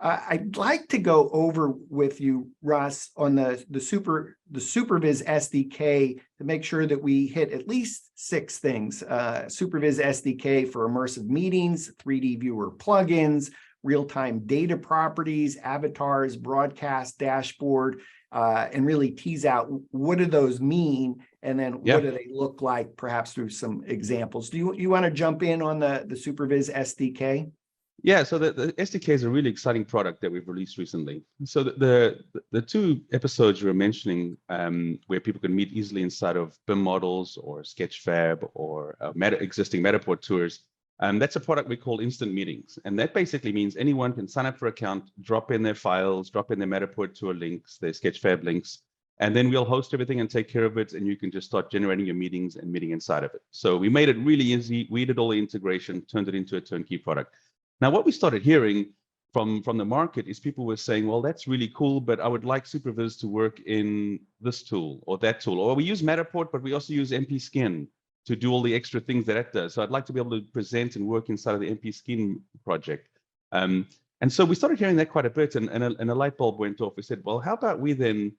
I'd like to go over with you, Russ, on the SuperViz SDK to make sure that we hit at least 6 things. SuperViz SDK for immersive meetings, 3D viewer plugins, real-time data properties, avatars, broadcast dashboard, and really tease out what do those mean, and then what do they look like, perhaps through some examples. Do you want to jump in on the SuperViz SDK? Yeah, so the SDK is a really exciting product that we've released recently. So the 2 episodes you were mentioning, where people can meet easily inside of BIM models or Sketchfab or existing Matterport tours, that's a product we call Instant Meetings. And that basically means anyone can sign up for an account, drop in their files, drop in their Matterport tour links, their Sketchfab links, and then we'll host everything and take care of it, and you can just start generating your meetings and meeting inside of it. So we made it really easy. We did all the integration, turned it into a turnkey product. Now, what we started hearing from the market is people were saying, well, that's really cool, but I would like SuperViz to work in this tool or that tool. Or we use Matterport, but we also use MP Skin to do all the extra things that it does. So I'd like to be able to present and work inside of the MP Skin project. And so we started hearing that quite a bit, and a light bulb went off. We said, well, how about we then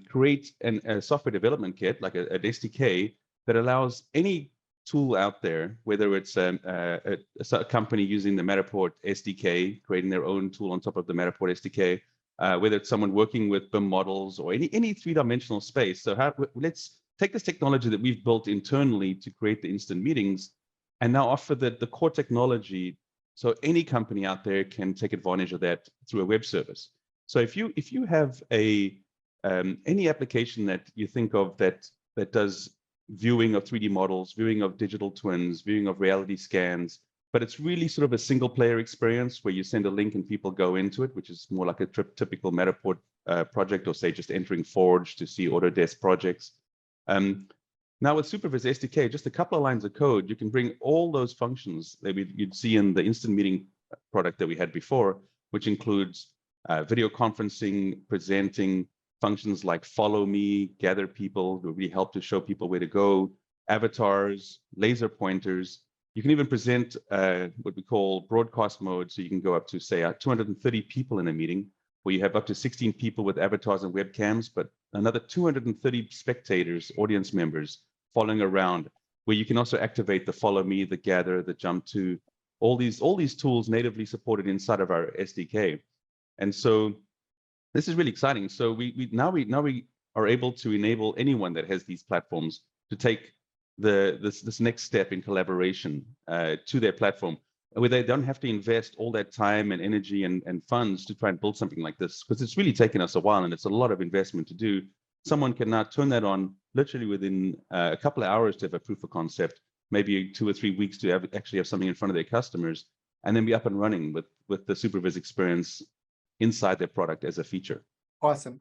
create a software development kit, like an SDK, that allows any tool out there, whether it's a company using the Matterport SDK, creating their own tool on top of the Matterport SDK, whether it's someone working with BIM models or any 3-dimensional space. So let's take this technology that we've built internally to create the instant meetings and now offer the core technology so any company out there can take advantage of that through a web service. So if you have any application that you think of that does viewing of 3D models, viewing of digital twins, viewing of reality scans, but it's really sort of a single player experience where you send a link and people go into it, which is more like a typical Matterport project, or say just entering Forge to see Autodesk projects. Now with SuperViz SDK, just a couple of lines of code, you can bring all those functions that you'd see in the instant meeting product that we had before, which includes video conferencing, presenting, functions like follow me, gather people, will really help to show people where to go, avatars, laser pointers. You can even present what we call broadcast mode. So you can go up to, say, 230 people in a meeting, where you have up to 16 people with avatars and webcams, but another 230 spectators, audience members following around, where you can also activate the follow me, the gather, the jump to, all these tools natively supported inside of our SDK. And so this is really exciting. So we now are able to enable anyone that has these platforms to take this next step in collaboration to their platform, where they don't have to invest all that time and energy and funds to try and build something like this, because it's really taken us a while and it's a lot of investment to do. Someone can now turn that on literally within a couple of hours to have a proof of concept, maybe 2 or 3 weeks to actually have something in front of their customers, and then be up and running with the SuperViz experience inside their product as a feature. Awesome.